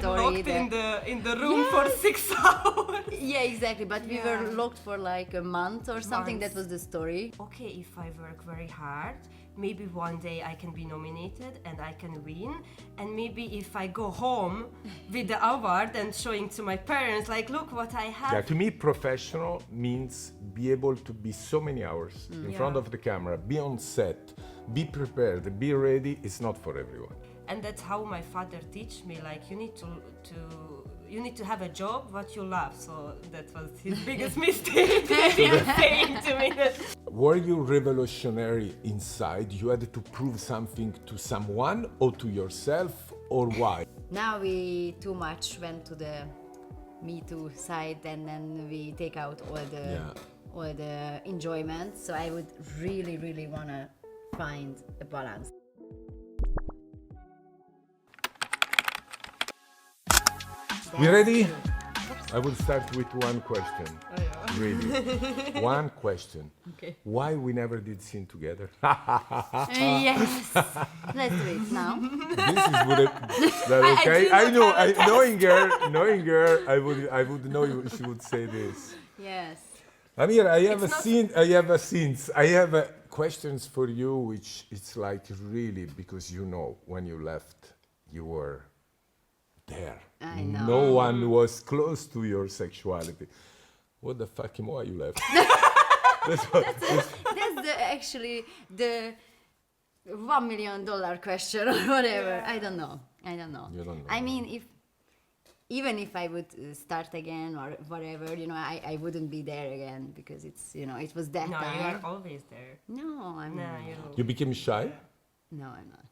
story. Locked in the room for 6 hours. Yeah, exactly. But we were locked for like a month or something. That was the story. Okay, if I work very hard, maybe one day I can be nominated and I can win. And maybe if I go home with the award and showing to my parents, like, look what I have. Yeah, to me, professional means be able to be so many hours in front of the camera, be on set, be prepared, be ready. It's not for everyone. And that's how my father teach me, like, you need to have a job what you love. So that was his biggest mistake. He was saying to me that. Were you revolutionary inside? You had to prove something to someone or to yourself, or why? Now we too much went to the Me Too side, and then we take out all the enjoyment. So I would really wanna find a balance. We ready? I will start with one question. Really, one question. Okay. Why we never did scene together? Yes. Let's do it now. This is that okay? I know. Knowing her, I would know she would say this. Yes. Amirah, I have questions for you, which it's like really, because you know when you left, you were there. I know. No one was close to your sexuality. What the fuck, why you left? That's actually the $1 million question or whatever. Yeah. I don't know. You don't know. I mean, even if I would start again or whatever, I wouldn't be there again, because it's, it was that No, time. you are always there. No, I'm No, not. You became shy? No, I'm not.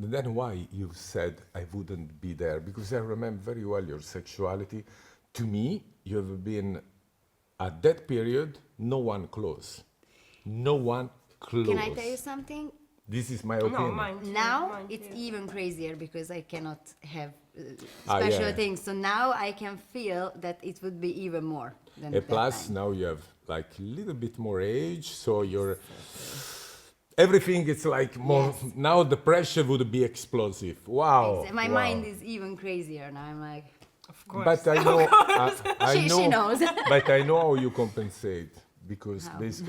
Then why you said I wouldn't be there? Because I remember very well your sexuality. To me, you have been, at that period, no one close. No one close. Can I tell you something? This is my opinion. No, mine too. Now Mine it's too. even crazier, because I cannot have Ah, special yeah. things. So now I can feel that it would be even more than that Plus, time. now you have like a little bit more age, so you're... Everything is like more... Yes. Now the pressure would be explosive. Wow. My wow. mind is even crazier now. I'm like, Of course. But I know... I know she knows. But I know how you compensate, because How? this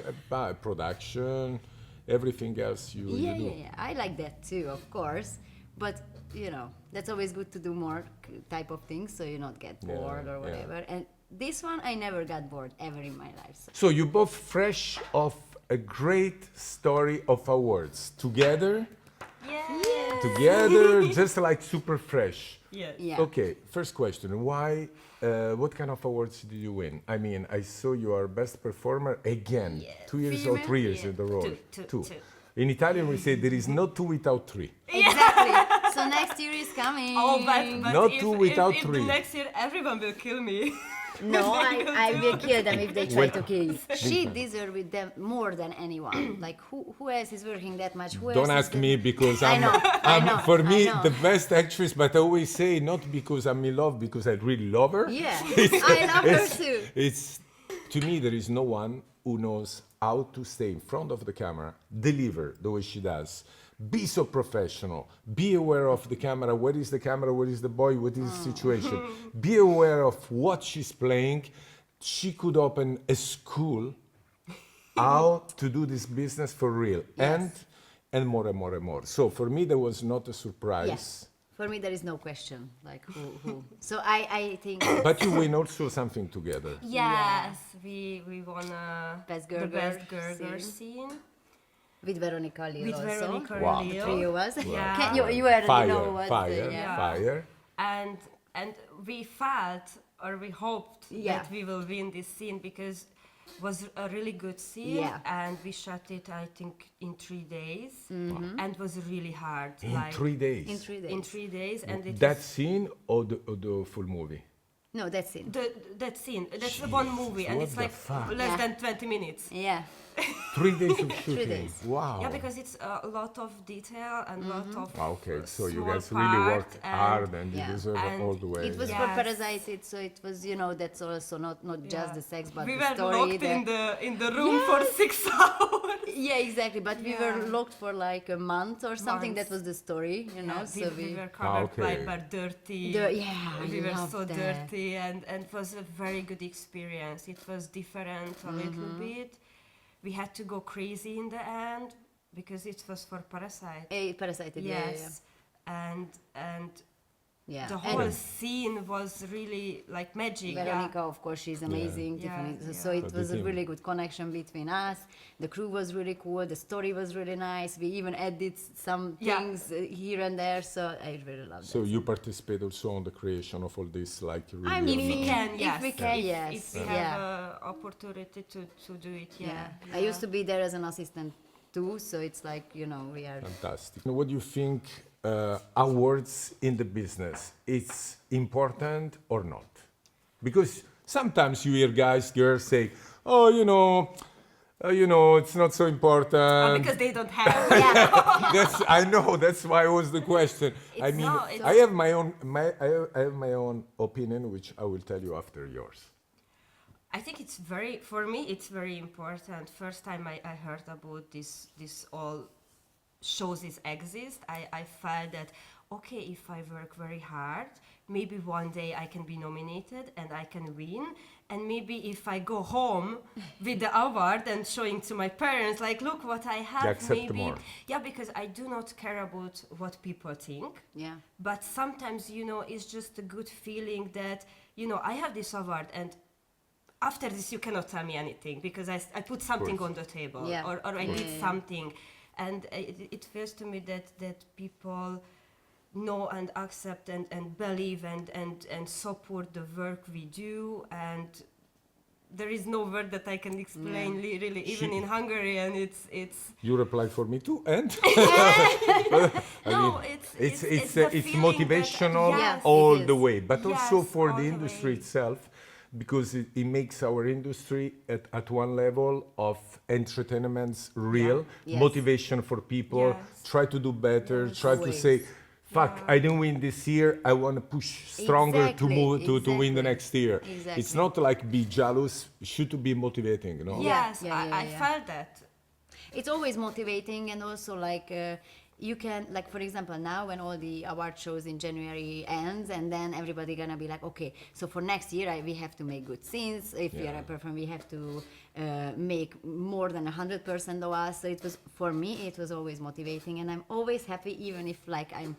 production, everything else you do. Yeah. I like that too, of course. But, that's always good to do more type of things, so you not get bored or whatever. And this one, I never got bored ever in my life. So. So you both fresh off a great story of awards. Together, just like super fresh. Yes. Yeah. Okay, first question. Why, what kind of awards did you win? I mean, I saw you are best performer again, 2 years or Female? 3 years in a row. Two. In Italian, we say there is no two without three. Exactly. So next year is coming. Oh, but Not if, two without if three. next year everyone will kill me. No, I will kill them if they try Wait. to kill you. She deserves with them more than anyone. Like, who else is working that much? Who Don't else ask is me, because I know, I know, for me, I know. the best actress, but I always say not because I'm in love, because I really love her. Yeah, I love her too. It's, to me, there is no one who knows how to stay in front of the camera, deliver the way she does, be so professional, be aware of the camera, where is the camera, where is the boy, what is the situation, be aware of what she's playing. She could open a school how to do this business for real, Yes. and more and more and more. So for me, there was not a surprise. Yes. For me, there is no question. Like, who. So I think But you win also something together. Yes, we won Best the Girl best Girl girl scene. scene. with Veronica Leo With also. Veronica Wow. Leo. Three of us. Yeah. Can you already know what Fire, yeah. fire. And we felt, or we hoped, Yeah. that we will win this scene, because it was a really good scene. Yeah. And we shot it, I think, in 3 days. Mm-hmm. And it was really hard. In like 3 days. In 3 days. In 3 days. And it That was scene or the full movie? No, that's it. that scene. That's one movie, and what it's the like fuck? less Yeah. than 20 minutes. Yeah. 3 days of shooting. days. Wow. Yeah, because it's a lot of detail and lot of Okay, so you small guys really part worked hard and you Yeah. deserve And all the way. It was Yes. for Parasite, so it was, you know, that's also not just Yeah. the sex, but we the were story. locked in the room for Yes. 6 hours. Yeah, exactly. But we were Yeah. locked for like a month or something. That was the story, you know. Yeah, So we were covered okay. by dirty. Yeah, we I were love so that. dirty, and it was a very good experience. It was different a little bit. We had to go crazy in the end because it was for Parasite. Parasite. Yes, and Yeah. the And whole scene was really like magic. Veronica, of course, she's amazing. Yeah, Tiffany. yeah. So it But the was a team. really good connection between us. The crew was really cool. The story was really nice. We even added some Yeah. things here and there. So I really loved So it. you participate also on the creation of all this, like really. I mean, If we can, If yes. we can, yes. If we Yeah. have opportunity to do it, Yeah. I used to be there as an assistant too. So it's like, you know, we are. Fantastic. What do you think awards in the business, it's important or not? Because sometimes you hear guys, girls say, oh, it's not so important. because they don't have. I know. That's why it was the question. I It's mean, not, it's- I have I have my own opinion, which I will tell you after yours. I think for me, it's very important. First time I heard about this all shows exist, I felt that, okay, if I work very hard, maybe one day I can be nominated and I can win. And maybe if I go home with the award and showing to my parents, like, look what I have, You accept maybe. more. Yeah, because I do not care about what people think. Yeah. But sometimes, it's just a good feeling that, I have this award and after this you cannot tell me anything because I put something course. on the table Yeah. or I did Yeah. something. And it feels to me that people know and accept and believe and support the work we do, and there is no word that I can explain really even in Hungarian it's You replied for me too, and no, it's the feeling motivational that, yes, all it the is. way, but also Yes, for all the the industry way. itself, because it makes our industry at one level of entertainment real, Yes. motivation for people, Yes. try to do better, Yes. try to Always. say, fuck, Yeah. I didn't win this year, I want to push stronger to Exactly, move to win the exactly. next year. Exactly. It's not like be jealous, it should be motivating, you know? yes, Yeah, I yeah. felt that. It's always motivating, and also like you can, like, for example, now when all the award shows in January ends, and then everybody gonna be like, okay, so for next year we have to make good scenes. If we are a performer, we have to make more than 100% of us. So it was, for me, it was always motivating, and I'm always happy, even if like I'm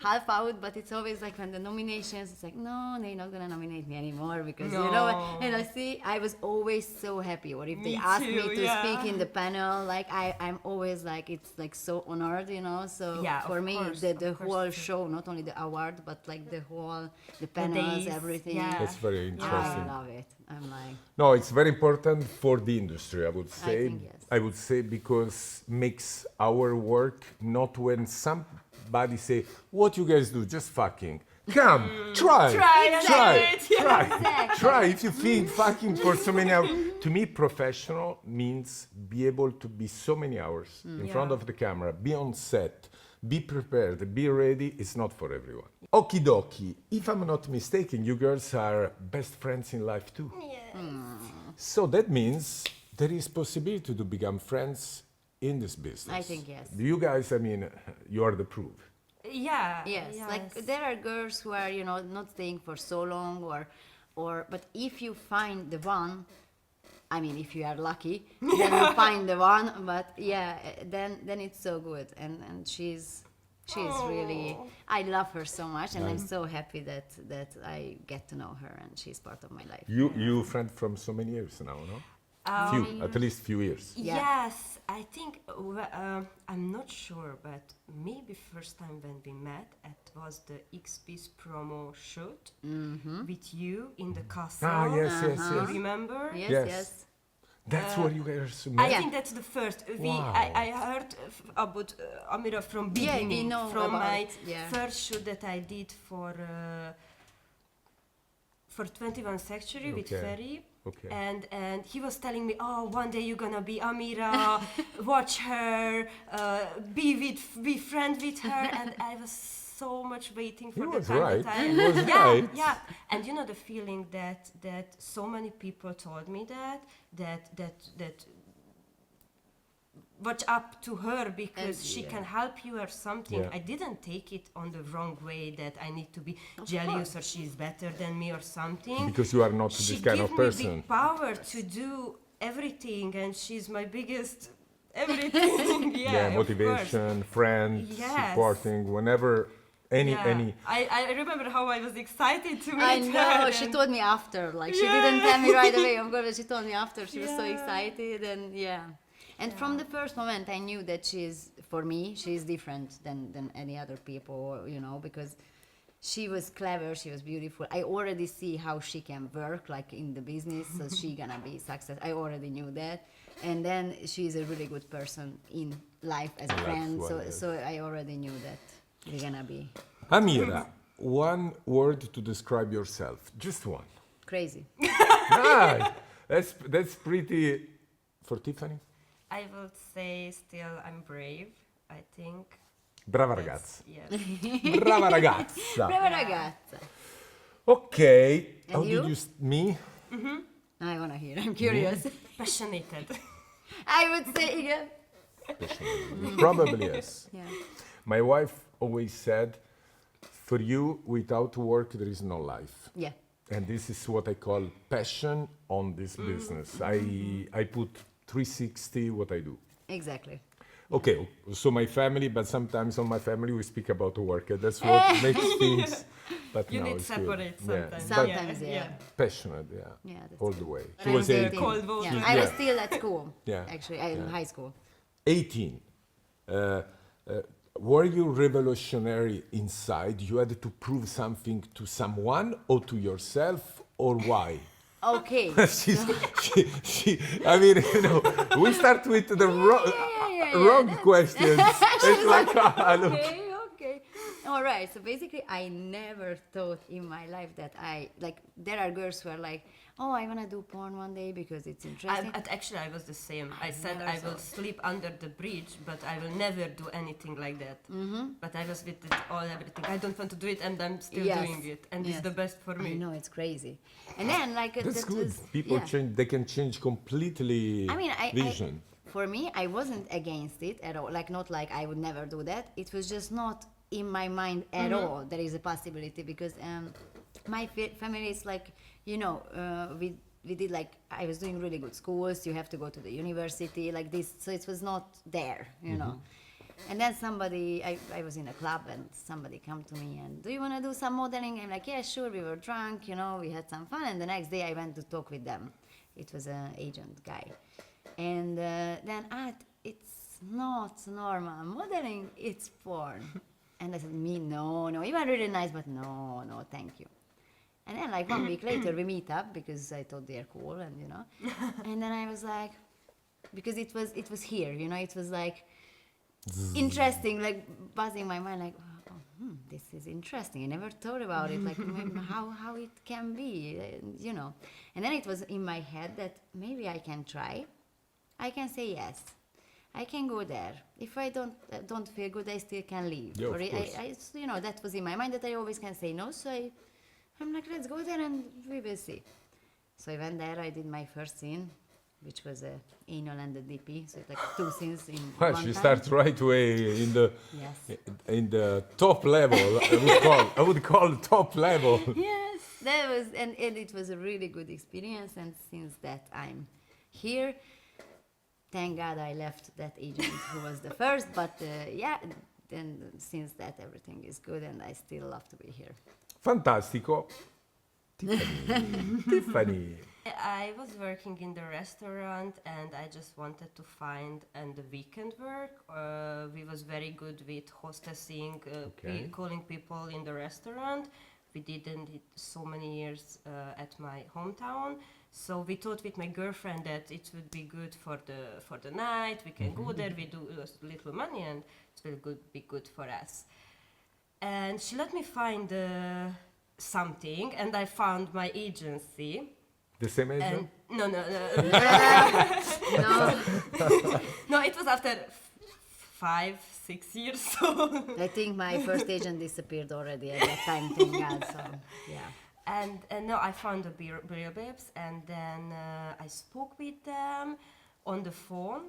half out, but it's always like when the nominations, it's like, no, they're not gonna nominate me anymore because you know. No. And I see, I was always so happy. Or if they Me ask me too, to yeah. speak in the panel, like I'm always like, it's like so honored, you know. So Yeah, for of me, course, the of course whole too. show, not only the award, but like the panels, days, everything. yeah. That's very interesting. I love it. I'm like, No, it's very important for the industry, I would say. think yes. I would say because makes our work not when somebody say, what you guys do, just fucking. Come, try, Try and try, do it, yeah. try, Exactly. try. If you think fucking for so many hours, to me, professional means be able to be so many hours in front Yeah. of the camera, be on set, be prepared, be ready. It's not for everyone. Okie dokie. If I'm not mistaken, you girls are best friends in life too. So that means there is possibility to become friends in this business. I think yes. You guys, I mean, you are the proof. Yeah. yes, like there are girls who are, you know, not staying for so long, or but if you find the one, I mean, if you are lucky, then you find the one. But yeah, then it's so good, and she's really, I love her so much, and I'm so happy that I get to know her, and she's part of my life. You friend from so many years now, no? At least few years. Yeah. Yes, I think I'm not sure, but maybe first time when we met, it was the XP's promo shoot with you in the castle. Ah, yes, yes, You yes. remember? Yes, Yes. yes. That's where you guys I met. think that's the first. Wow. I heard about Amirah from Yeah, we beginning, know from about, my yeah. first shoot that I did for 21st Century with Okay. Ferry. Okay. And he was telling me, oh, one day you're gonna be Amirah, watch her, be friend with her, and I was so much waiting for He the was time right. that I He was yeah, right. yeah. And you know the feeling that so many people told me that watch up to her because And- she can help you or something. Yeah. I didn't take it on the wrong way that I need to be Of jealous course. or she's better than me or something. Because you are not She this kind gave of me person. the power to do everything, and she's my biggest everything. Yeah, Yeah, of motivation, friend, Yes. supporting, whenever any course. Yeah. any. I remember how I was excited to meet I her. know, she and- told me after, like she Yeah. didn't tell me right away, of course, she told me after, she was so Yeah. excited, and yeah. And from the first moment I knew that she's, for me, she's different than any other people, you know, because she was clever, she was beautiful. I already see how she can work, like in the business, so she gonna be success. I already knew that. And then she's a really good person in life as a Life, friend, well, so, yes. so I already knew that we're gonna be Amirah, one word to describe yourself, just one. crazy. Nice. That's pretty. For Tiffany, I would say still I'm brave, I think. brava That's- ragazza. Yes. Brava ragazza. Brava ragazza. Okay. And How you? did you? Me? I wanna hear, I'm curious. Passionate. I would say, yeah. Probably yes. Yeah. My wife always said, "For you, without work, there is no life." Yeah. And this is what I call passion on this business. I put 360 what I do. Exactly. Okay, so my family, but sometimes on my family we speak about work, and that's what makes things. But You no, need it's separate good. sometimes. but Sometimes, yeah. passionate, yeah, Yeah, that's all true. the way. When She I was 18. Cold water. Yeah. I was Yeah. still at school. Yeah. Actually, in high school. 18. Were you revolutionary inside? You had to prove something to someone or to yourself, or why? Okay. I mean, you know, we start with the wrong questions. It's like, look. Okay. All right. So basically, I never thought in my life that there are girls who are like, oh, I want to do porn one day because it's interesting. Actually, I was the same. I said never I will saw. sleep under the bridge, but I will never do anything like that. But I was with it all everything. I don't want to do it, and I'm still Yes. doing it, and it's Yes. the best for I me. know, it's crazy. And then, like, That's that good. was, People yeah. change. They can change completely I mean, vision. for me, I wasn't against it at all. Like, not like I would never do that. It was just not in my mind at all. There is a possibility because my family is like, you know, we did like, I was doing really good schools. You have to go to the university like this. So it was not there, you know. And then somebody, I was in a club and somebody come to me and, do you want to do some modeling? I'm like, yeah, sure. We were drunk, you know, we had some fun. And the next day I went to talk with them. It was an agent guy. And then, it's not normal modeling, it's porn. And I said, me, no, you are really nice, but no, thank you. And then like 1 week later we meet up because I thought they're cool and, you know. And then I was like, because it was here, you know, it was like interesting, like buzzing my mind, like, this is interesting. I never thought about it, like maybe how it can be, you know. And then it was in my head that maybe I can try. I can say yes. I can go there. If I don't feel good, I still can leave. Yeah, of Or course. you know, that was in my mind that I always can say no. So I'm like, let's go there and we will see. So I went there. I did my first scene, which was a anal and a DP. So it's like 2 scenes in Well, one she time. starts right away Yes. in the top level. I would call top level. Yes, that was, and it was a really good experience. And since that, I'm here. Thank God I left that agent who was the first, but yeah, then since that everything is good and I still love to be here. Fantastico. Tiffany. I was working in the restaurant and I just wanted to find the weekend work. We was very good with hostessing, Okay. calling people in the restaurant. We did it so many years at my hometown. So we thought with my girlfriend that it would be good for the night. We can go there, we do little money, and it will be good for us. And she let me find something, and I found my agency. The same age? And no, No. no, it was after 5-6 years. So I think my first agent disappeared already at that time, thank God. So, yeah. and no, I found the real babes, and then I spoke with them on the phone.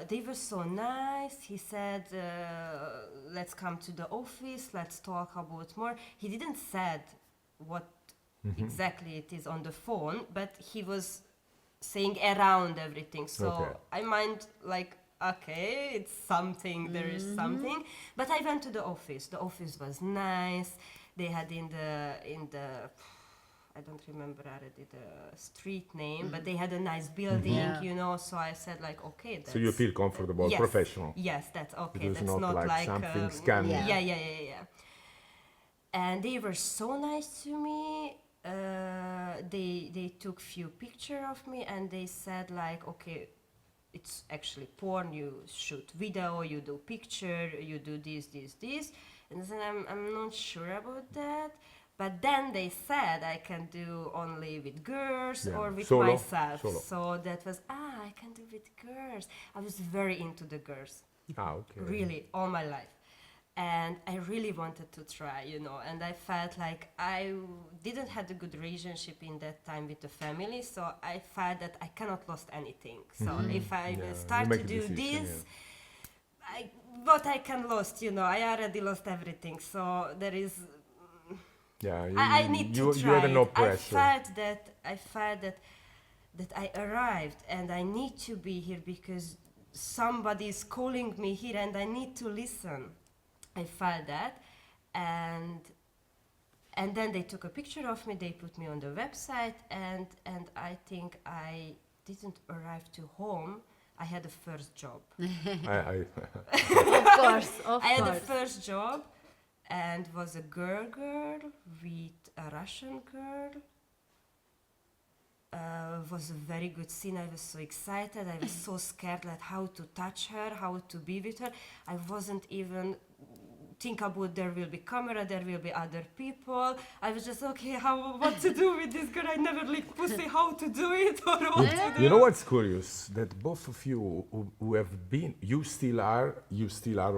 They were so nice. He said, let's come to the office, let's talk about more. He didn't said what exactly it is on the phone, but he was saying around everything. So Okay. I mind like, okay, it's something, there is something. But I went to the office. The office was nice. They had in the I don't remember already the street name, but they had a nice building, Yeah. you know. So I said like, okay, that's, So you feel comfortable, yes, professional. Yes, that's okay. It was That's not like something scammy. Yeah. Yeah. And they were so nice to me. They took few picture of me, and they said like, okay, it's actually porn. You shoot video, you do picture, you do this. And I said, I'm not sure about that. But then they said I can do only with girls Yeah. or with Solo. myself. Solo. So that was, I can do with girls. I was very into the girls, Okay. really, all my life. And I really wanted to try, you know, and I felt like I didn't have a good relationship in that time with the family, so I felt that I cannot lost anything. So if I Yeah, start you to make a do decision, this, what I can lost, you know, I already lost everything. So there is, Yeah, I need to you try had it. no pressure. I felt that I arrived and I need to be here because somebody is calling me here and I need to listen. I felt that, and then they took a picture of me. They put me on the website, and I think I didn't arrive to home. I had a first job. Of course. I had a first job, and was a girl with a Russian girl. Was a very good scene. I was so excited. I was so scared, like how to touch her, how to be with her. I wasn't even think about there will be camera, there will be other people. I was just okay, what to do with this girl? I never licked pussy, how to do it or what to do. You know what's curious? That both of you who have been, you still are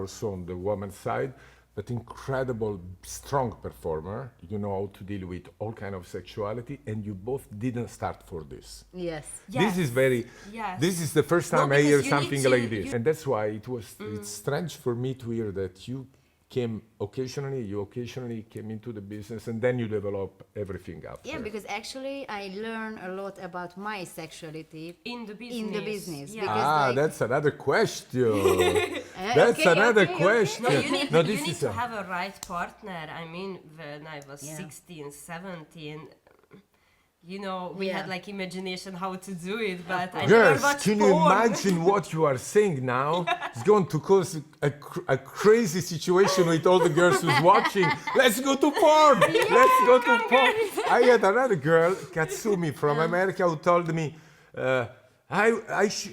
also on the woman's side, but incredible, strong performer. You know how to deal with all kind of sexuality, and you both didn't start for this. Yes. This is very. Yes. This is the first No, time I because hear you need something to- like this, and that's why it's strange for me to hear that you occasionally came into the business, and then you develop everything after. Yeah, because actually I learned a lot about my sexuality In the business. Yeah. because like- That's another question. That's okay, another okay. question. No, you need, No, you this need is to a- have a right partner. I mean, when I was Yeah. 16, 17, you know, we Yeah. had like imagination how to do it, but I never Girls, watched can you porn. imagine what you are saying now? It's going to cause a crazy situation with all the girls who's watching. Let's go to porn. Let's go to porn. I had another girl, Katsumi from America, who told me,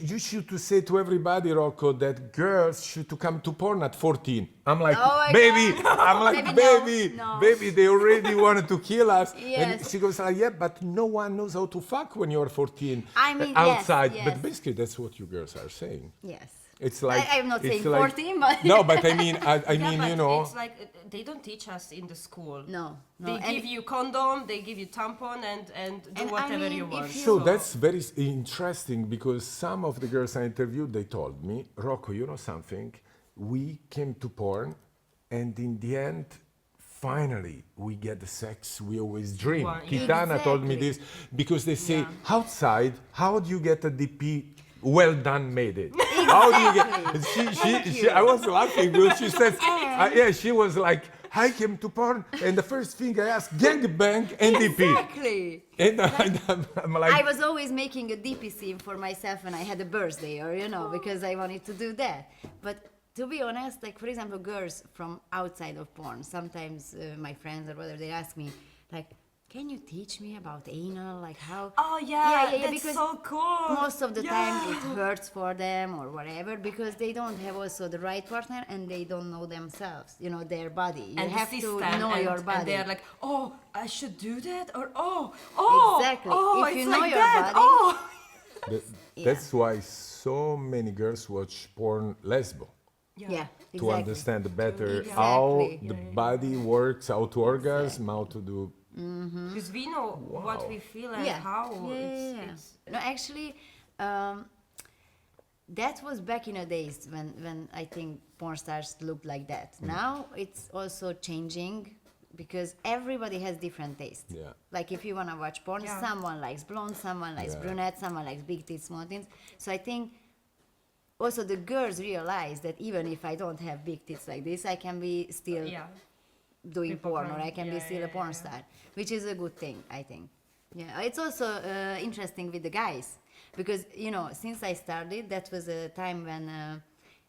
you should to say to everybody, Rocco, that girls should to come to porn at 14. I'm like, Oh my baby, God. I'm like, Maybe baby, no. baby, they already wanted to kill us. And Yes. she goes, yeah, but no one knows how to fuck when you're 14 I mean, outside. yes. But basically, that's what you girls are saying. Yes. It's like I'm not it's saying like- 14, but no, but I mean, I Yeah, mean, but you know, it's like they don't teach us in the school. no. They and- give you condom, they give you tampon, and do And I whatever mean, you if want. you- so that's very interesting because some of the girls I interviewed, they told me, Rocco, you know something? We came to porn, and in the end, finally, we get the sex we always dream. Well, yeah. Kitana told me Exactly. this because they say, Yeah. outside, how do you get a DP? Well done, made it. How do you get? She I was laughing because she says, she was like, I came to porn, and the first thing I asked, gangbang and DP. Exactly. And I'm like, I was always making a DP scene for myself when I had a birthday, or because I wanted to do that. But to be honest, like for example, girls from outside of porn, sometimes my friends or whatever, they ask me, like, can you teach me about anal, like how? Oh yeah, that's because so cool. most of the time it hurts for them or whatever because they don't have also the right partner and they don't know themselves, you know, their body. You And the have to system, know and, your body. and they're like, oh, I should do that, or oh, Exactly. oh, If it's you know like your that. body- Oh. That's why so many girls watch porn lesbo. Yeah, exactly. To understand better Exactly. how Yeah, the body works, how to orgasm, how to do. Because we know what we feel and how it's No, actually, that was back in the days when I think porn stars looked like that. Now it's also changing because everybody has different tastes. Yeah. Like if you want to watch porn, someone likes blonde, someone likes brunette, someone likes big tits, small tits. So I think also the girls realize that even if I don't have big tits like this, I can be still doing People porn, or can- I can be still a porn star, which is a good thing, I think. Yeah, it's also interesting with the guys because, you know, since I started, that was a time when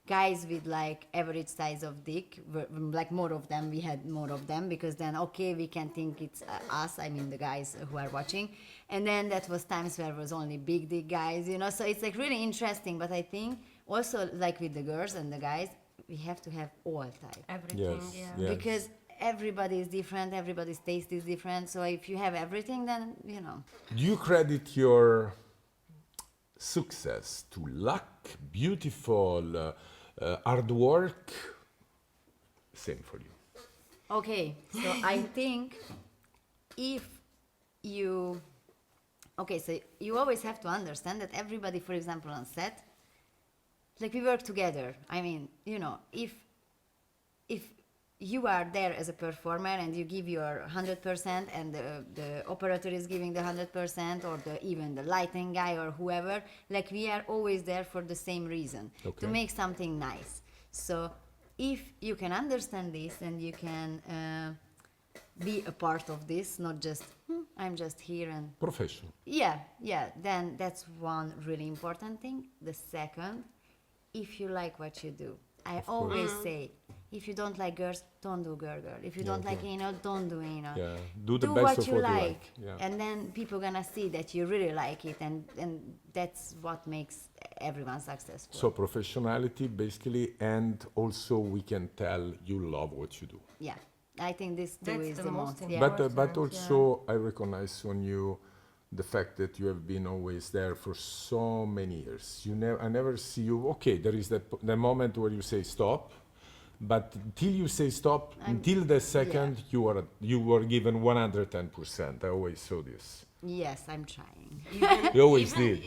guys with like average size of dick, were, like more of them, we had more of them because then, okay, we can think it's us, I mean the guys who are watching. And then that was times where it was only big dick guys, you know, so it's like really interesting. But I think also like with the girls and the guys, we have to have all type. everything. Yes. Because everybody is different, everybody's taste is different. So if you have everything, then, you know. Do you credit your success to luck, beautiful, hard work? Same for you. Okay, so I think if you... Okay, so you always have to understand that everybody, for example, on set, like we work together. I mean, you know, if you are there as a performer and you give your 100% and the operator is giving the 100% or even the lighting guy or whoever, like we are always there for the same reason, to make something nice. So if you can understand this and you can be a part of this, not just, I'm just here and... Professional. Yeah, then that's one really important thing. The second, if you like what you do. I always say, if you don't like girls, don't do girl. If you don't like anal, don't do anal. Yeah, do the Do best what of you what you like. like. Yeah. And then people gonna see that you really like it, and that's what makes everyone successful. So professionality, basically, and also we can tell you love what you do. Yeah, I think this too That's is the the most most. Yeah. But also I recognize on you the fact that you have been always there for so many years. I never see you. Okay, there is the moment where you say stop, but until you say stop, until the second you were given 110%. I always saw this. Yes, I'm trying. You always did.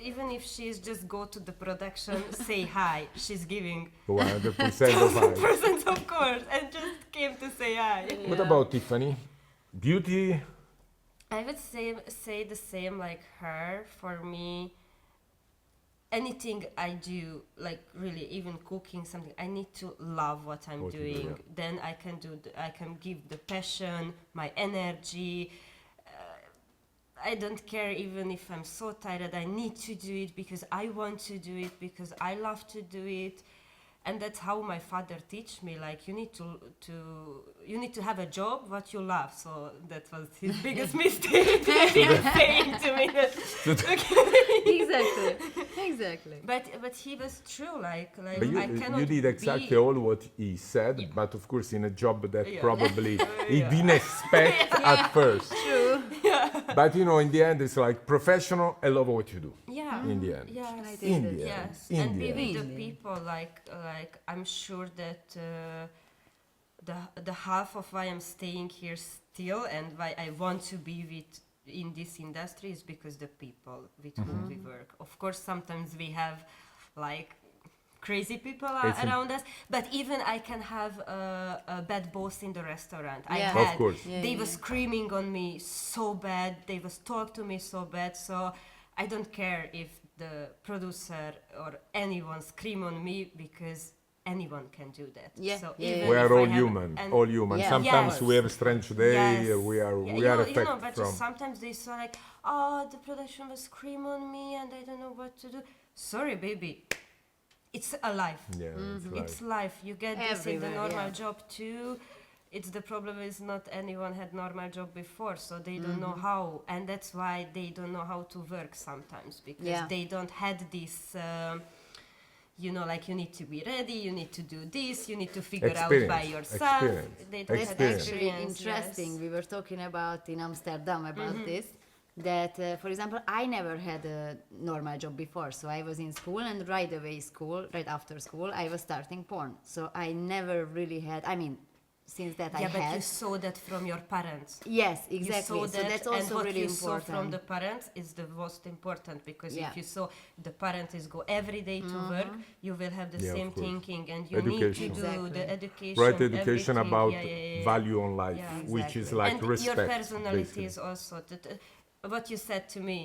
Even if she's just go to the production, say hi, she's giving 100% of I. percent of course, and just came to say hi. What about Tiffany? Beauty? I would say the same like her. For me, anything I do, like really, even cooking something, I need to love what I'm What you do, doing. yeah. Then I can I can give the passion, my energy. I don't care even if I'm so tired. I need to do it because I want to do it, because I love to do it. And that's how my father teach me, like you need to have a job what you love. So that was his biggest mistake. He was saying to me that Exactly. but he was true, like But I cannot you did exactly be, all what he said, but of course in a job that probably he didn't expect at first. True. But you know, in the end, it's like professional. I love what you do. yeah, In the end. yes, In the end. yes, In and the be end. with the people, like I'm sure that the half of why I'm staying here still and why I want to be in this industry is because the people with whom we work. Of course, sometimes we have like crazy people around us, but even I can have a bad boss in the restaurant. I Yeah. Of had. course. They were screaming on me so bad. They was talk to me so bad. So I don't care if the producer or anyone scream on me, because anyone can do that. Yeah, So yeah, even We if are I all have- human. and- All human. Yeah. Sometimes Yes. we have a strange day. Yes. We are Yeah, we are you know, affected but from. just sometimes they saw like, oh, the production was scream on me and I don't know what to do. Sorry, baby. It's a life. Yeah, it's like It's life. You get this in the Everywhere, normal yeah. job too. it's the problem is not anyone had normal job before, so they don't know how, and that's why they don't know how to work sometimes, because they don't had this you know, like you need to be ready, you need to do this, you need to figure out by yourself. They don't have That's actually experience, interesting. yes. We were talking about in Amsterdam about this. That, for example, I never had a normal job before. So I was in school, and right after school, I was starting porn. So I never really had, I mean, since that I Yeah, but had. you saw that from your parents. Yes, You exactly. saw So that, that's and also what really you important. saw from the parents is the most important, because Yeah. if you saw the parents is go every day to work, you will have the Yeah, same of course. thinking, and you Education. need to do Exactly. the education. Right education everything. about Yeah. value on life, Yeah. which is Exactly. like And respect. your personality basically. is also what you said to me.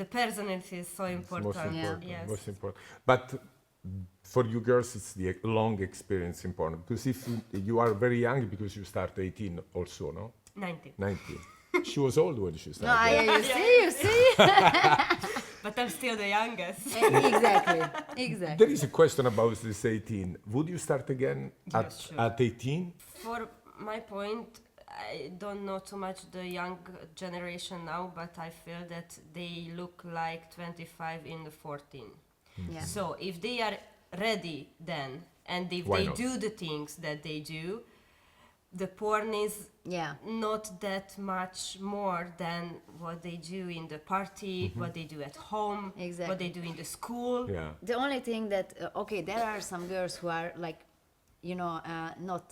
The personality is so It's important. most important. Yes. Most important. But for you girls, it's the long experience important, because if you are very young, because you start 18 also, no? 19. 19. She was old when she No, started. you see? But I'm still the youngest. Exactly. There is a question about this 18. Would you start again Yes, sure. at 18? For my point, I don't know too much the young generation now, but I feel that they look like 25 in the 14. Yeah. So if they are ready then, and if Why they not? do the things that they do, the porn is Yeah. not that much more than what they do in the party, what they do at home, Exactly. what they do in the school. Yeah. The only thing that, okay, there are some girls who are like, you know, not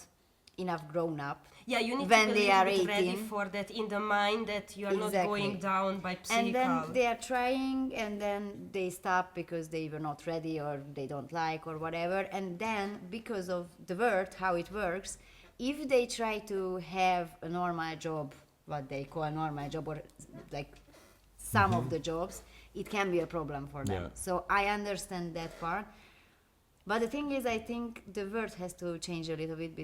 enough grown up. Yeah, you need When to be they a are little bit ready 18. for that, in the mind that you are not Exactly. going down by And psychical. then they are trying, and then they stop because they were not ready, or they don't like, or whatever. And then, because of the world, how it works, if they try to have a normal job, what they call a normal job, or like some of the jobs, it can be a problem for them. Yeah. So I understand that part. But the thing is, I think the world has to change a little bit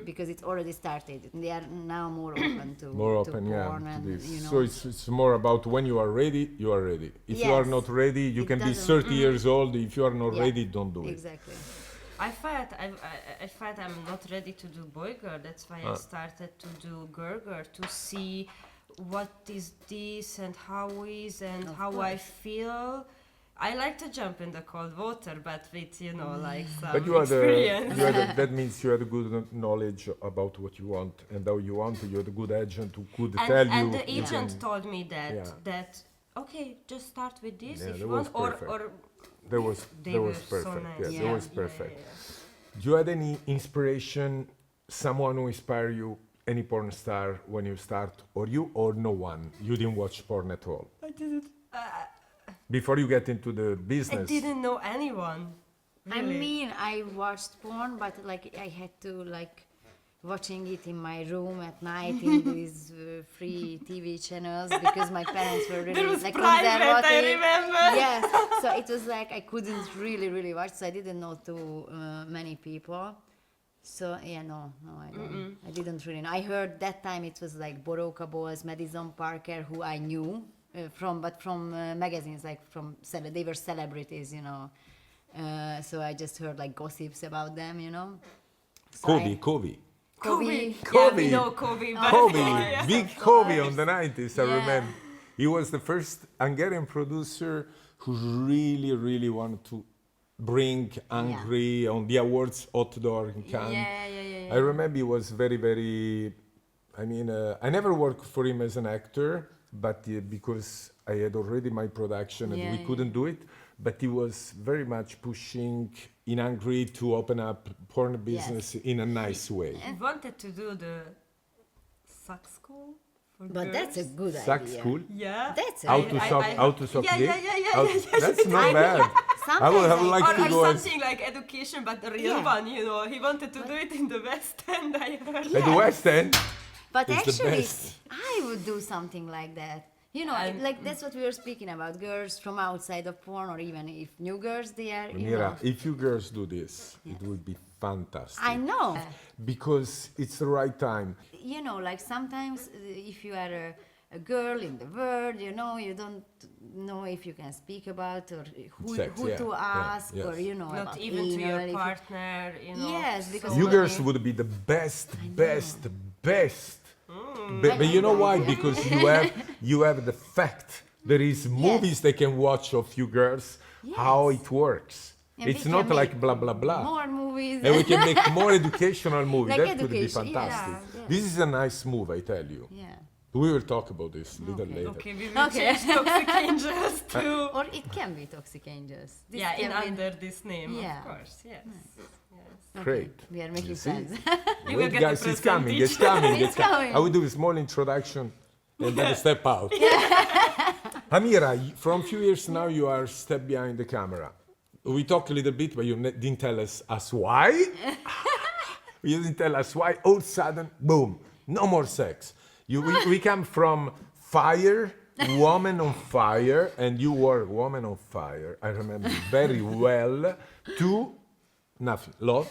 because it's already started. They are now more open to More to open, yeah, porn to and, this. you know. So it's more about when you are ready, you are ready. If you are Yes. not ready, you It can be doesn't- 30 years old. If you are not Yeah. ready, don't do it. Exactly. I felt I'm not ready to do boy girl. That's why I started to do girl to see what is this and how is and Of how I course. feel. I like to jump in the cold water, but with like some But you are experience. that means you had a good knowledge about what you want and how you want. You had a good agent who could tell and you. the you agent can- told me that Yeah. okay, just start with this Yeah, if that you was want, perfect. or That was they that were was so perfect. nice. Yeah, Yeah. that was Yeah, perfect. yeah. Do you had any inspiration, someone who inspired you, any porn star when you start, or no one? You didn't watch porn at all I didn't. before you get into the I business. didn't know anyone. I Really. mean, I watched porn, but like I had to like watching it in my room at night in these free TV channels because my parents were really There was like private, conservative. I remember. Yes, so it was like I couldn't really watch. So I didn't know too many people. So yeah, no, I don't. I didn't really know. I heard that time it was like Boroka Bowles, Madison Parker, who I knew from magazines, like they were celebrities, you know. So I just heard like gossips about them, you know. So Kobe. Kobe. Kobe. Yeah, we know Kobe. But Kobe, Yeah. big Kobe on the 90s, I Yeah. remember. He was the first Hungarian producer who really wanted to bring Hungary on the awards outdoor in Cannes. Yeah. I remember he was very, I mean, I never worked for him as an actor, but because I had already my production and we couldn't do it, but he was very much pushing in Hungary to open up porn business in a nice way. I wanted to do the sax school for But girls. that's a good Sax idea. school? Yeah. That's a How good to idea. suck Yeah, dick? yeah. That's not bad. I Sometimes would have I- liked to Or go as something like education, but the real Yeah. one, you know. He wanted to do it in the West End, I heard. at the West End. But It's the actually, best. I would do something like that. You know, And- like that's what we were speaking about, girls from outside of porn, or even if new girls they are, you Mira, know. if you girls do this, it would be fantastic. I know. Because it's the right time. You know, like sometimes if you are a girl in the world, you know, you don't know if you can speak about or who to ask, yes. or you know, Not about even to anal, your partner, you know. Yes, because You so girls many- would be the best. Mm. But you know why? Because you have the fact. There is movies they can watch of you girls, how it works. And It's we not can like make blah, blah, blah. more movies. And we can make more educational movies. Like That could be education, yeah. fantastic. Yeah. This is a nice move, I tell you. Yeah. We will talk about this a little later. Okay, we will change Toxic Angels to... Or it can be Toxic Angels. This Yeah, can be- under this name, Yeah. of course, yes. Okay, Great. we are making You see? plans. You will Wait, get guys, the it's coming, it's percentage. coming, It's coming. I will do a small introduction and then a step out. Amirah, from a few years now, you are step behind the camera. We talked a little bit, but you didn't tell us why. You didn't tell us why. All of a sudden, boom, no more sex. We come from fire, woman on fire, and you were woman on fire. I remember very well. To nothing, love.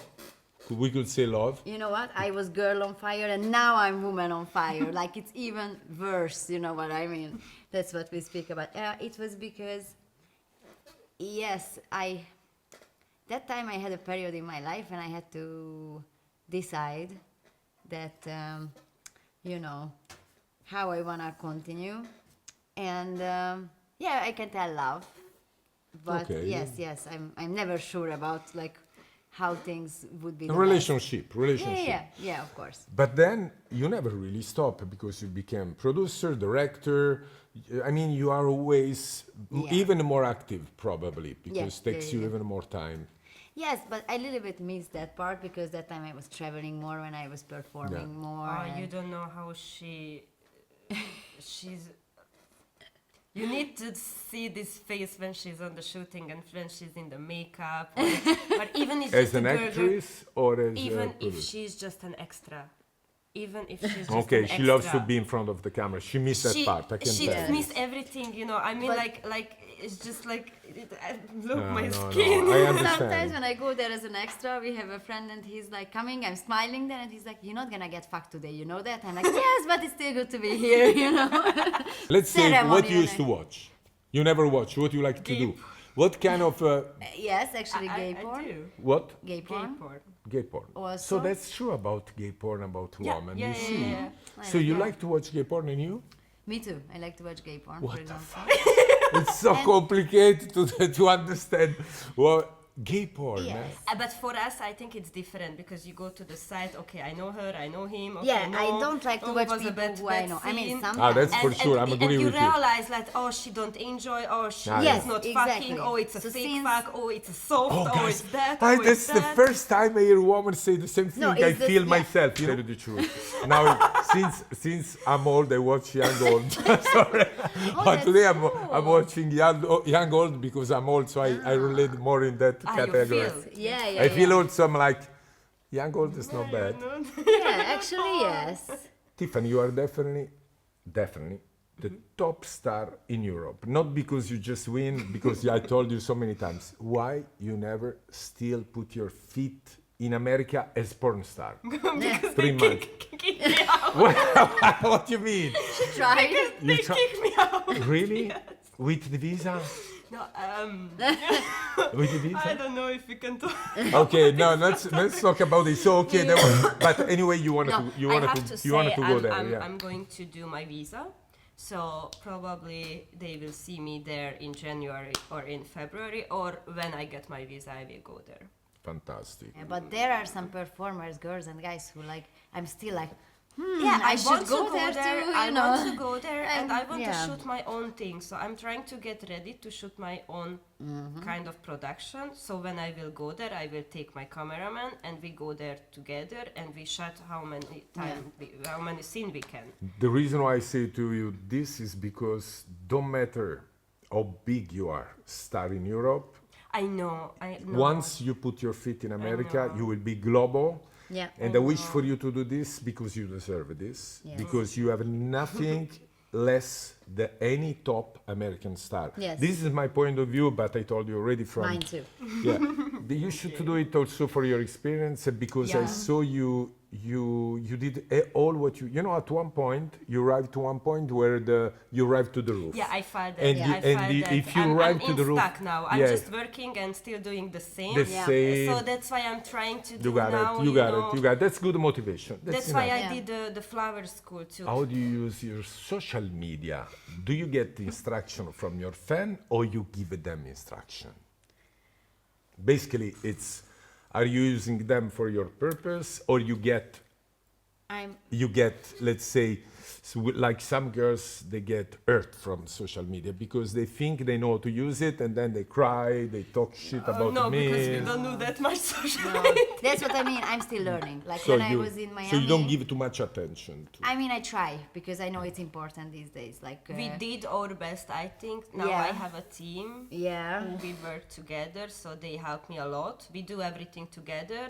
We could say love. You know what? I was girl on fire and now I'm woman on fire. Like it's even worse, you know what I mean? That's what we speak about. It was because, yes, that time I had a period in my life and I had to decide that, you know, how I want to continue. And yeah, I can tell love. But Okay, yes, I'm never sure about like how things would be. A the best. relationship. Yeah, of course. But then you never really stop because you became producer, director. I mean, you are always even more active, probably, because it takes you even more time. Yes, but I little bit missed that part because that time I was traveling more when I was performing more. Oh, and- you don't know how she's... You need to see this face when she's on the shooting and when she's in the makeup. Or even if As just an a girl, actress or as even a if producer? she's just an extra. Even if she's just Okay, an she loves to extra. be in front of the camera. She missed that part, I can she tell. miss everything, you know. I mean, like it's just like look No, my no, skin. no, I Sometimes understand. when I go there as an extra, we have a friend and he's like coming, I'm smiling there and he's like, you're not gonna get fucked today, you know that? I'm like, yes, but it's still good to be here, you know? Let's say what ceremony, you used to watch. You never watch. What you like to do? What kind of Yes, actually gay I porn. do. what? Gay Gay porn. porn. Gay porn. Also- So that's true about gay porn, about women. yeah, you yeah, see. yeah. So you like to watch gay porn, and you? Me too. I like to watch gay porn, What for the example. It's so complicated to understand. Well, gay porn. Yes. Man. But for us, I think it's different because you go to the site. Okay, I know her, I know him. Okay, Yeah, no, I don't like to oh, watch was a people bad- who I bad know. I mean, scene. sometimes. that's for sure. I'm agree and you with you. realize that she don't enjoy, she Ah, is yes, not exactly. fucking, it's a So fake since- fuck, it's a soft, Oh, guys, it's that, that's it's the that. first time I hear a woman say the same thing. No, I it's the- feel yeah. myself. You know the truth. Now, since I'm old, I watch young old. Sorry, but that's today I'm cool. watching young old because I'm old, so I relate more in that You category. feel. Yeah, I feel also I'm like young old is not bad. Yeah, actually, yes. Tiffany, you are definitely the top star in Europe. Not because you just win, because I told you so many times. Why you never still put your feet in America as porn star? 3 months. Kick me out. What you mean? Tried. You They kick me out. really? With the visa? No, With the I visa? don't know if we can talk. Okay, no, let's talk about this. So okay, but anyway, you wanted No, to you I wanted have to to you wanted say to go I'm, there, I'm, yeah. I'm going to do my visa, so probably they will see me there in January or in February, or when I get my visa, I will go there. Fantastic. Yeah, but there are some performers, girls and guys who like, I'm still like, Yeah, I should want go to there too, I you know. want to go there, and I want to yeah. shoot my own thing. So I'm trying to get ready to shoot my own kind of production. So when I will go there, I will take my cameraman, and we go there together, and we shot how many scenes we can. The reason why I say to you this is because don't matter how big you are, star in Europe, I know. once you put your feet in America, know. you will be global. yeah. And I wish for you to do this because you deserve this. Yes. Because you have nothing less than any top American star. Yes. This is my point of view, but I told you already from... Mine too. Yeah. You should do it also for your experience because I Yeah. saw you you did all what you know. At one point, you arrived to one point where you arrived to the roof. Yeah, I felt that. And I you- and felt the- that. if you I'm arrive to in the roof- stuck now. I'm yeah. just working and still doing the same. The Yeah. same. So that's why I'm trying to do You got now. it. You got know, it. You got it. That's good motivation. That's why enough. I did the flower school too. How do you use your social media? Do you get instruction from your fan or you give them instruction? Basically, are you using them for your purpose or you get, let's say, like some girls, they get hurt from social media because they think they know how to use it and then they cry, they talk shit about no, me. because we don't know that much social No, media. that's what I mean. I'm still learning. Like So when I was in Miami. So you don't give too much attention to I mean, I try because I know it's important these days. Like We did our best, I think. Now Yeah. I have a team. Yeah. We work together, so they help me a lot. We do everything together,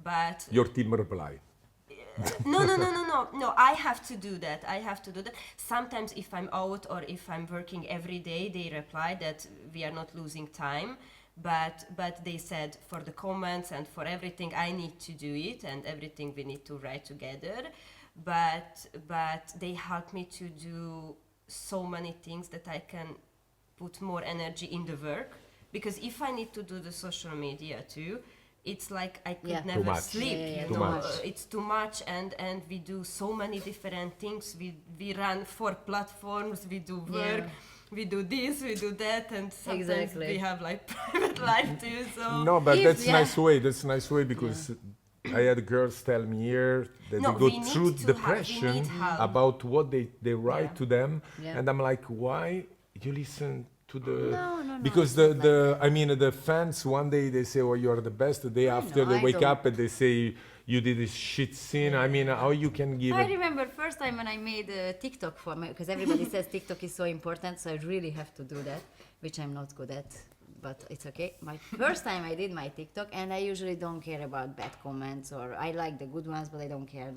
but your team reply. No, I have to do that. Sometimes if I'm out or if I'm working every day, they reply that we are not losing time. But they said for the comments and for everything I need to do it and everything we need to write together. But they help me to do so many things that I can put more energy in the work. Because if I need to do the social media too, it's like I could Yeah. never Too much. sleep. Yeah, You too know, much. it's too much, and we do so many different things. We run 4 platforms. We do work. Yeah. We do this. We do that, and sometimes Exactly. we have like private life too. So No, but If- that's yeah. nice way. That's nice way because I had girls tell me here that No, they go we need through to depression we need help. about what they write Yeah. to them, Yeah. and I'm like, why you listen to the? No, Because it's the I mean the fans one day they say, oh, you are the best. The day after know, they I wake don't- up and they say you did this shit scene. I mean, how you can give I it? remember first time when I made a TikTok for me because everybody says TikTok is so important, so I really have to do that, which I'm not good at, but it's okay. My first time I did my TikTok, and I usually don't care about bad comments, or I like the good ones, but I don't care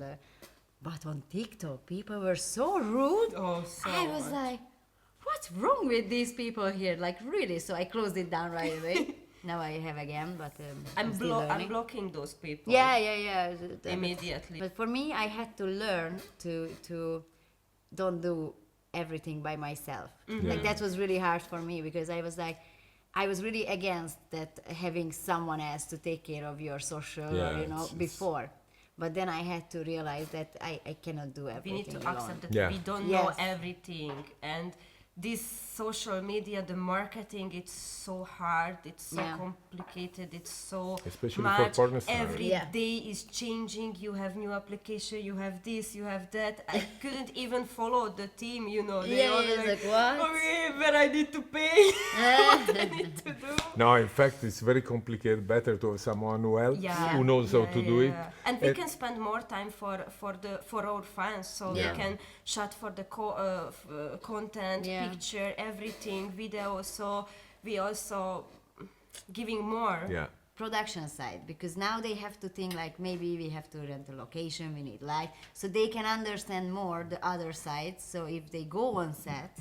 But on TikTok, people were so rude. Oh, so I was much. like, what's wrong with these people here? Like really? So I closed it down right away. Now I have again, but I'm still I'm learning. blocking those people. Yeah. Immediately. But for me, I had to learn to don't do everything by myself. Like that was really hard for me because I was like, I was really against that having someone else to take care of your social, Yeah, or, it's- before. But then I had to realize that I cannot do We everything need to alone. accept that Yeah. we don't Yes. know everything, and this social media, the marketing, it's so hard, it's so Yeah. complicated, it's so Especially for much. porn stars. Every Yeah. day is changing. You have new application, you have this, you have that. I couldn't even follow the team, you know. They Yeah, all it's like, like, what? okay, but I need to pay. What I need to do. No, in fact, it's very complicated. Better to have someone who knows how to do it. And we can spend more time for our fans, so Yeah. we can shot for the content, Yeah. picture, everything, video. So we also giving more. Yeah. Production side, because now they have to think like maybe we have to rent a location, we need light, so they can understand more the other side. So if they go on set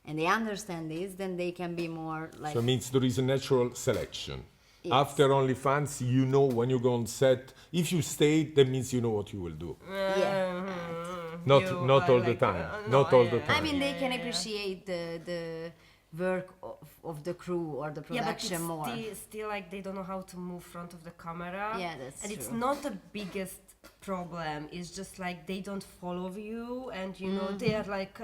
and they understand this, then they can be more like So it means there is a natural selection. Yes. After OnlyFans, you know when you go on set. If you stay, that means you know what you will do. yeah. Not You not are all the like, time. no, Not all the yeah. time. I mean, they can Yeah. appreciate the work of the crew or the Yeah, but production it's more. still like they don't know how to move front of the camera. Yeah, that's And it's true. not the biggest problem. It's just like they don't follow you, and you know they are like.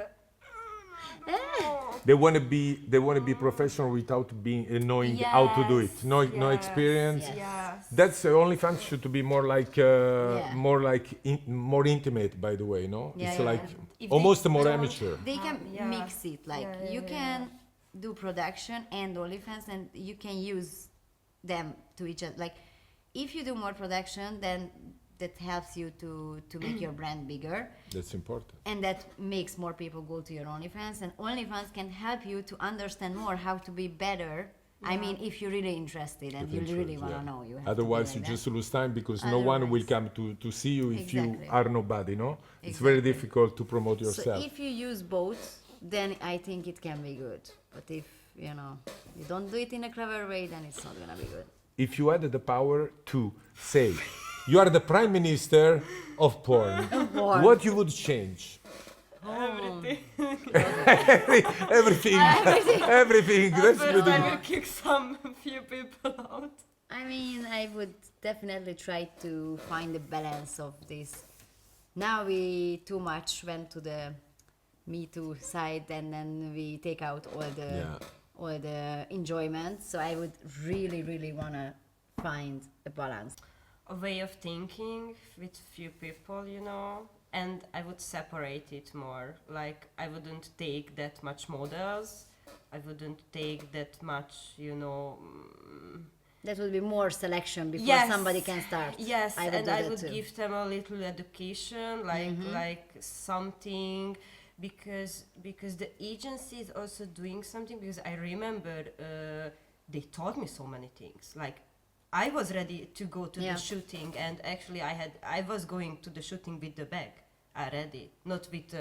They want to be professional without being knowing how to do it. No Yes, experience. yes. Yes. That's OnlyFans should be more like more intimate. By the way, no, Yeah, it's yeah. like If almost they more don't- amateur. They can Yeah. mix it, like Yeah, you yeah, can do production and OnlyFans, and you can use them to each other. Like if you do more production, then that helps you to make your brand bigger, That's important. and that makes more people go to your OnlyFans, and OnlyFans can help you to understand more how to be better. I mean, if you're really interested and you really want to know, you have Otherwise, to you be like just lose time because no one will Otherwise- come to see you if you Exactly. are nobody. No, it's very Exactly. difficult to promote that. yourself. So if you use both, then I think it can be good. But if you don't do it in a clever way, then it's not gonna be good. If you had the power to say, You are the prime minister of porn. porn. What you would change? Everything. Everything. Everything. That's First, really I will kick some few people out. I mean, I would definitely try to find a balance of this. Now we too much went to the Me Too side, and then we take out all the enjoyment. So I would really wanna find a balance. A way of thinking with few people, you know, and I would separate it more. Like, I wouldn't take that much models. I wouldn't take that much, you know. That would be more selection before Yes. somebody can start. Yes, I would and do I that would too. give them a little education, like something, because the agency is also doing something. Because I remember they taught me so many things. Like, I was ready to go to the shooting, and actually I was going to the shooting with the bag already, not with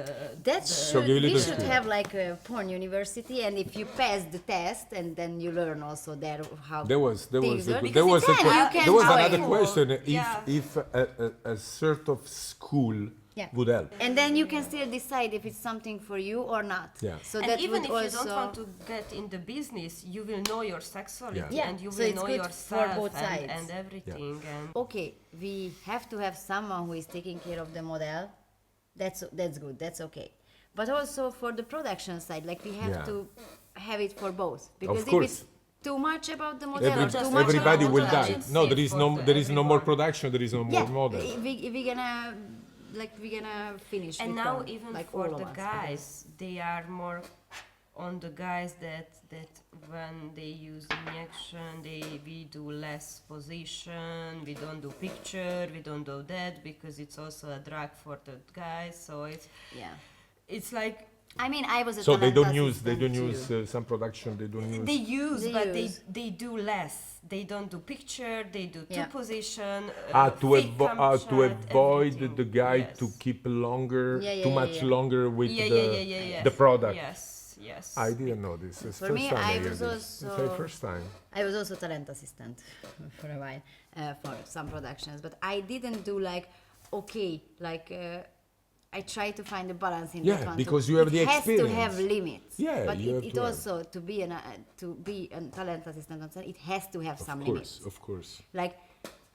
We should have like a porn university, and if you pass the test, and then you learn also there how There was things work. there was You can another join. question. Yeah. If a sort of school would help. And then you can still decide if it's something for you or not. Yeah. So and that even would if also you don't want to get in the business, you will know your sexuality Yeah. and you So will it's know good for yourself both sides. and everything. And okay, we have to have someone who is taking care of the model. That's good. That's okay. But also for the production side, like we have to have it for both, because if course. it's too much about the model or just too much Everybody about will the die. production, No, there is no more everyone. production. There is no more model. we're gonna finish. and with now porn, even like for all of the us, guys, they are more on the guys that when they use injection, we do less position, we don't do picture, we don't do that, because it's also a drug for the guys. So it's like I mean, I was a So they talent don't assistant use too. some production. They don't use. they use, They but use. they do less. They don't do picture, they do two position. To fake cam shot, avoid everything. the guy Yes. to keep longer, Yeah, too yeah, much yeah. longer with Yeah. the product. Yes. I didn't know this. It's For first me, time I hear was this. also- It's the first time. I was also talent assistant for a while for some productions, but I didn't do I try to find a balance in that one. Because you have the It has to experience. have limits. Yeah, but you have it to have. also to be a talent assistant, it has to have some limits. Of course. Like,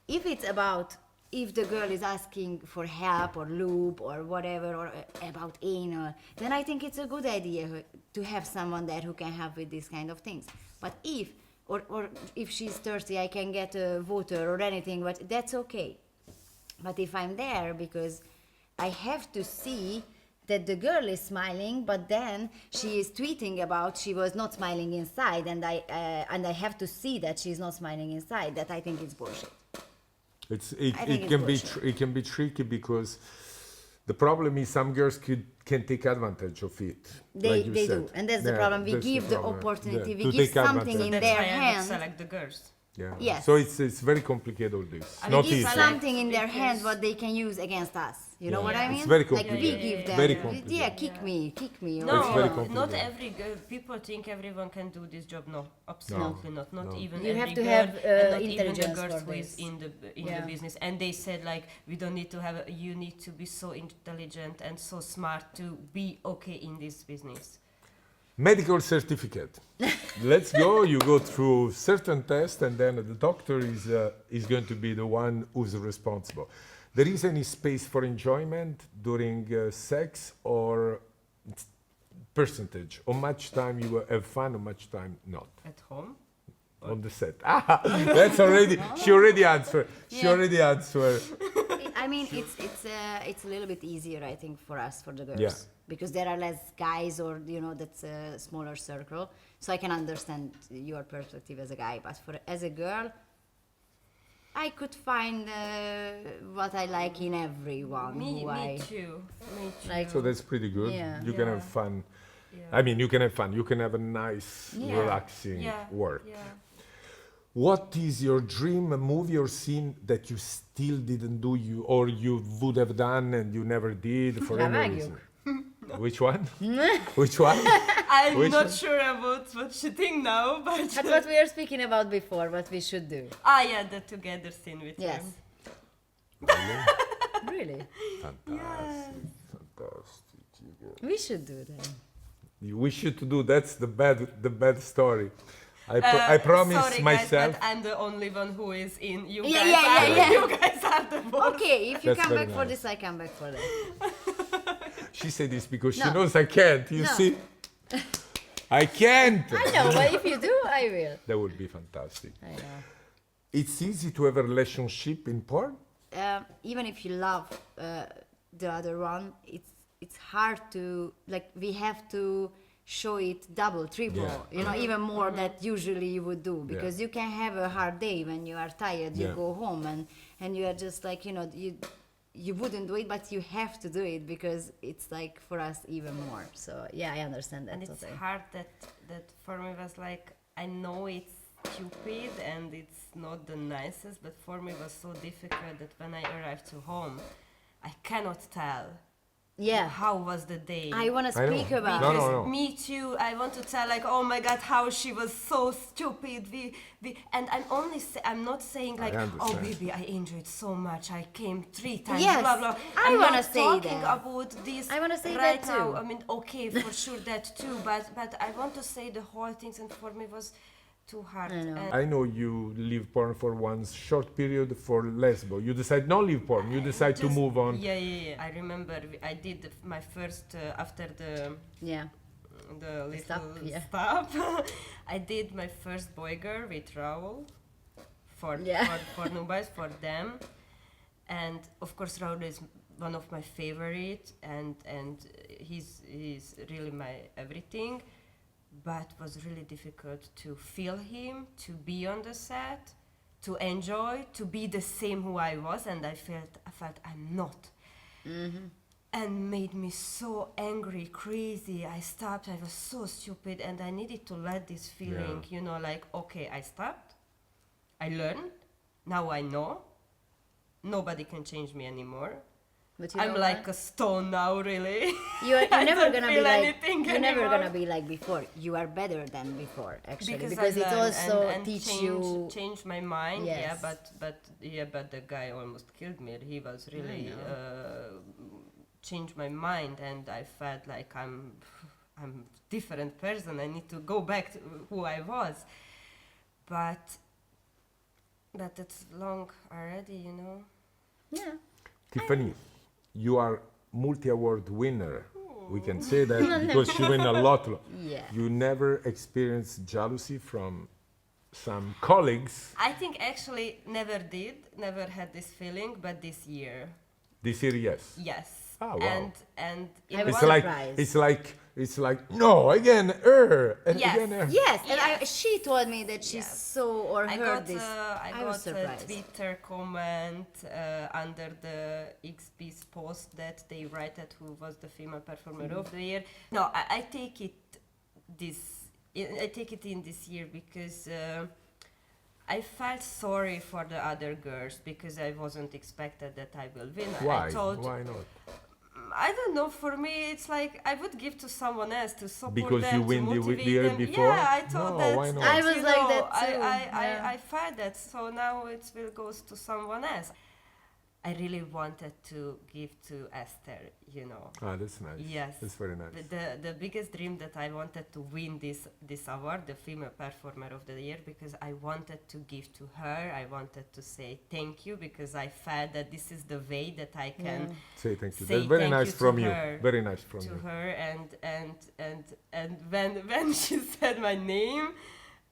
if it's about if the girl is asking for help or lube or whatever, or about anal, then I think it's a good idea to have someone there who can help with these kind of things. But if she's thirsty, I can get water or anything, but that's okay. But if I'm there because I have to see that the girl is smiling, but then she is tweeting about she was not smiling inside, and I have to see that she's not smiling inside, that I think it's bullshit. It can be tricky because the problem is some girls can take advantage of it. They like you said. do, and that's the problem. We that's give the problem. opportunity, to we give take something in advantage. That's their why I would hand. select the girls. Yeah. Yes. So it's very complicated all this. I Not mean, We easy. give select something in their because- hand what they can use against us. You know what I mean? It's very Like we complicated. give them. Very complicated. Yeah, kick me. Or No, It's very whatever. complicated. not every girl. People think everyone can do this job. No, absolutely not. Not even You every have to girl, have, and not even the intelligence girls for who is this. in Yeah. the business. And they said like we don't need to have. You need to be so intelligent and so smart to be okay in this business. Medical certificate. Let's go. You go through certain tests, and then the doctor is going to be the one who's responsible. There is any space for enjoyment during sex, or percentage? How much time you have fun? How much time not? At home. On the set. That's already. She already answered. She Yeah. already answered. I mean, it's a little bit easier, I think, for us, for the girls, Yeah. because there are less guys, or that's a smaller circle. So I can understand your perspective as a guy, but as a girl, I could find what I like in everyone. Me Me too. Like, So that's pretty good. Yeah. You can Yeah. have fun. Yeah. I mean, you can have fun. You can have a nice, Yeah. relaxing work. Yeah. What is your dream movie or scene that you still didn't do, or you would have done and you never did for any Ravagjuk. reason? Which one? Which one? I'm Which not one? sure about what you think now, but But what we were speaking about before, what we should do. yeah, the together scene with Yes. him. Really? Fantastic. Fantastic. You go. We should do that. We should do. That's the bad story. I promise sorry myself. guys, but I'm the only one who is in. You Yeah, guys yeah, are, yeah, yeah. You guys are the boss. Okay, if you That's come very back for nice. this, I come back for that. She said this because she No. knows I can't. You No. see? I can't. I know, but if you do, I will. That would be fantastic. I know. It's easy to have a relationship in porn. Even if you love the other one, it's hard to, like, we have to show it double, triple, Yeah. even more that usually you would do, because Yeah. you can have a hard day when you are tired, you Yeah. go home and you are just like, you wouldn't do it, but you have to do it because it's like for us even more. So yeah, I understand that And it's totally. hard that for me was like, I know it's stupid and it's not the nicest, but for me it was so difficult that when I arrived to home, I cannot tell Yeah, how was the day. I want to I know. speak about No, it. Because no. me too, I want to tell like, oh my God, how she was so stupid. And I'm not saying like, oh understand. baby, I enjoyed so much. I came 3 times, Yes, blah blah. I I'm wanna not say talking that. about this I wanna say right that now. too. I mean, okay, for sure that too. But I want to say the whole things, and for me was too hard. I know. And I know you leave porn for one short period for lesbo. You decide not leave porn. You decide to just- move on. Yeah. I remember I did my first after the Yeah. little Stop, yeah. stop. I did my first boy girl with Raul for Yeah. for Nubis, for them, and of course Raul is one of my favorite, and he's really my everything, but was really difficult to feel him, to be on the set, to enjoy, to be the same who I was, and I felt I'm not. And made me so angry, crazy. I stopped. I was so stupid, and I needed to let this feeling, like, okay, I stopped. I learned. Now I know. Nobody can change me anymore. But you I'm know like what? a stone now, really. You're I never don't gonna be feel like anything you're never anymore. gonna be like before. You are better than before, actually, because I it learned also and teach change my mind. Yes. But the guy almost killed me. He was really know. changed my mind, and I felt like I'm different person. I need to go back to who I was. But it's long already, Yeah. Tiffany, you are multi-award winner. We can say that because you win a lot. Yeah. You never experienced jealousy from some colleagues. I think actually never had this feeling, but this year, This year, yes. yes. Oh, wow. And I in was It's one- like surprised. it's like no again her and Yes. again her. Yes, and Yes. she told me that she Yes. saw or I heard got this. I was got a surprised. Twitter comment under the XP's post that they write that who was the female performer of the year. No, I take it in this year because I felt sorry for the other girls because I wasn't expected that I will win. Why? I thought, Why not? I don't know. For me, it's like I would give to someone else to support Because them, you win to the motivate year them. before? Yeah, I thought No, that. why not? I was you like know, that too, yeah. I felt that. So now it will goes to someone else. I really wanted to give to Esther. Ah, that's nice. Yes. That's very nice. The biggest dream that I wanted to win this award, the female performer of the year, because I wanted to give to her. I wanted to say thank you because I felt that this is the way that I can Say thank you. say That's very thank nice you to from you. her. Very nice from to you. her. And when she said my name,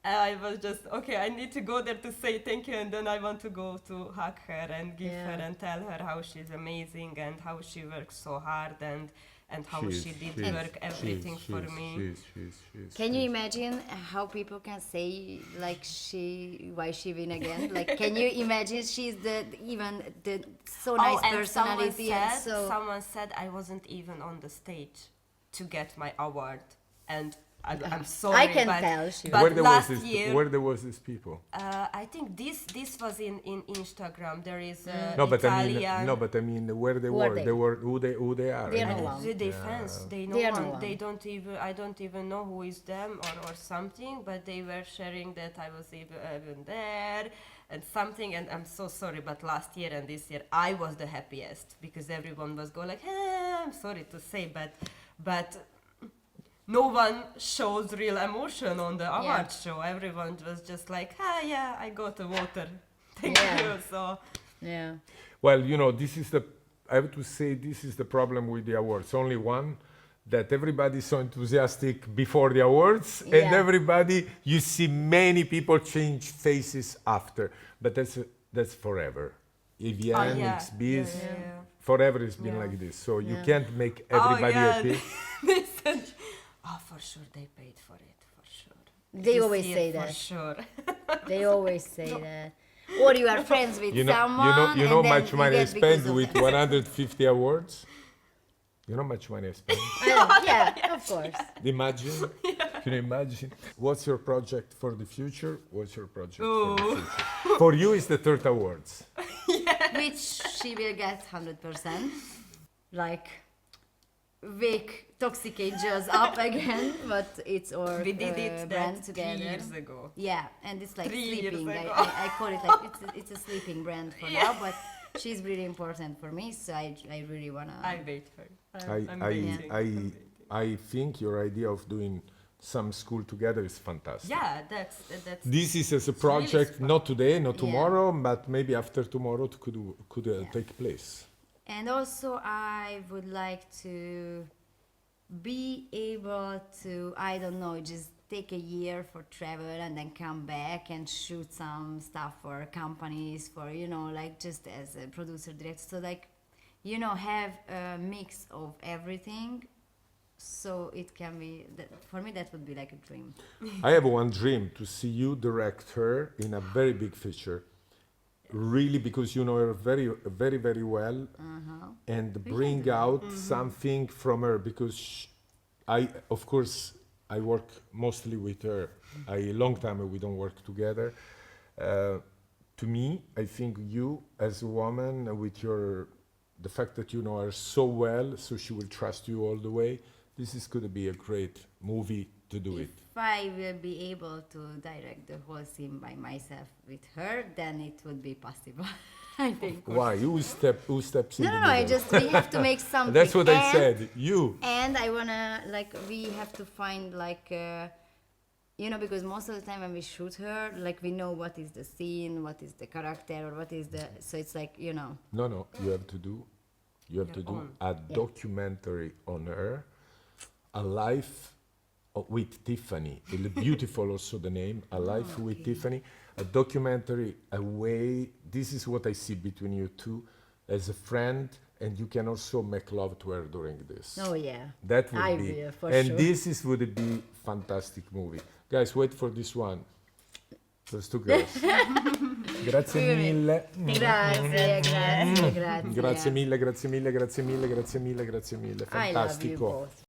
I was just okay. I need to go there to say thank you, and then I want to go to hug her and give Yeah. her and tell her how she's amazing and how she works so hard and how She's- she did she's- work everything for me. She's, Can you imagine how people can say like why she win again? Like, can you imagine she's the so nice and personality and so someone said I wasn't even on the stage to get my award, and I'm sorry. I can but, tell she but last year, where there was these people? I think this was in Instagram. There is No, but Italian. I mean where they Who are were. they? They were who they are. They I are mean, no one. They fans. They They are no one. one. They don't even. I don't even know who is them or something. But they were sharing that I was even there, and something, and I'm so sorry, but last year and this year I was the happiest because everyone was going like, I'm sorry to say, but no one shows real emotion on the award show. Everyone was just like, yeah, I got the water. Thank you. So Yeah. Well, you know, I have to say, this is the problem with the awards. Only one, that everybody's so enthusiastic before the awards, and everybody, you see many people change faces after. But that's forever. Evian, XBs, forever it's been like this. So you can't make everybody happy. They said, for sure they paid for it, for sure. They This always year, say for that. sure. They always say that. Or you are friends with You know someone. you know and then much you money I get because spent of with that. 150 awards? You know how much money I spent? Yeah, of course. Imagine. Can you imagine? What's your project for the future? What's your project for the future? For you, it's the third awards. Which she will get 100%. Like, wake toxic angels up again, but it's our We did it brand that together. 3 years ago. Yeah, and it's like 3 years sleeping. ago. I call it like it's a sleeping brand for now, but she's really important for me, so I really wanna. I wait for it. I'm waiting. I think your idea of doing some school together is fantastic. Yeah, that's. This is as a really project, fun. not today, not tomorrow, but maybe after tomorrow it could take place. And also, I would like to be able to, I don't know, just take a year for travel and then come back and shoot some stuff for companies, for, you know, like just as a producer director. So, like, you know, have a mix of everything. So it can be, for me, that would be like a dream. I have one dream, to see you direct her in a very big feature. Really, because you know her very, very, very well, and bring out something from her. Because of course, I work mostly with her. A long time we don't work together. To me, I think you, as a woman, with the fact that you know her so well, so she will trust you all the way. This is going to be a great movie to do it. If I will be able to direct the whole scene by myself with her, then it would be possible. I think. Why? Who steps in the No, middle? we have to make something. That's what I And- said. You. And I wanna, like, we have to find, like, you know, because most of the time when we shoot her, like, we know what is the scene, what is the character, or what is the, so it's like, you know. No, you have to do a documentary on her, a life with Tiffany. Beautiful also the name, A Life with Tiffany. A documentary, a way, this is what I see between you two as a friend, and you can also make love to her during this. Oh, yeah. That would I be, will, for and sure. this would be fantastic movie. Guys, wait for this one. Those two girls. Grazie mille. Grazie. Grazie mille, grazie mille, grazie mille, grazie mille, grazie mille. I love you Fantastico. both.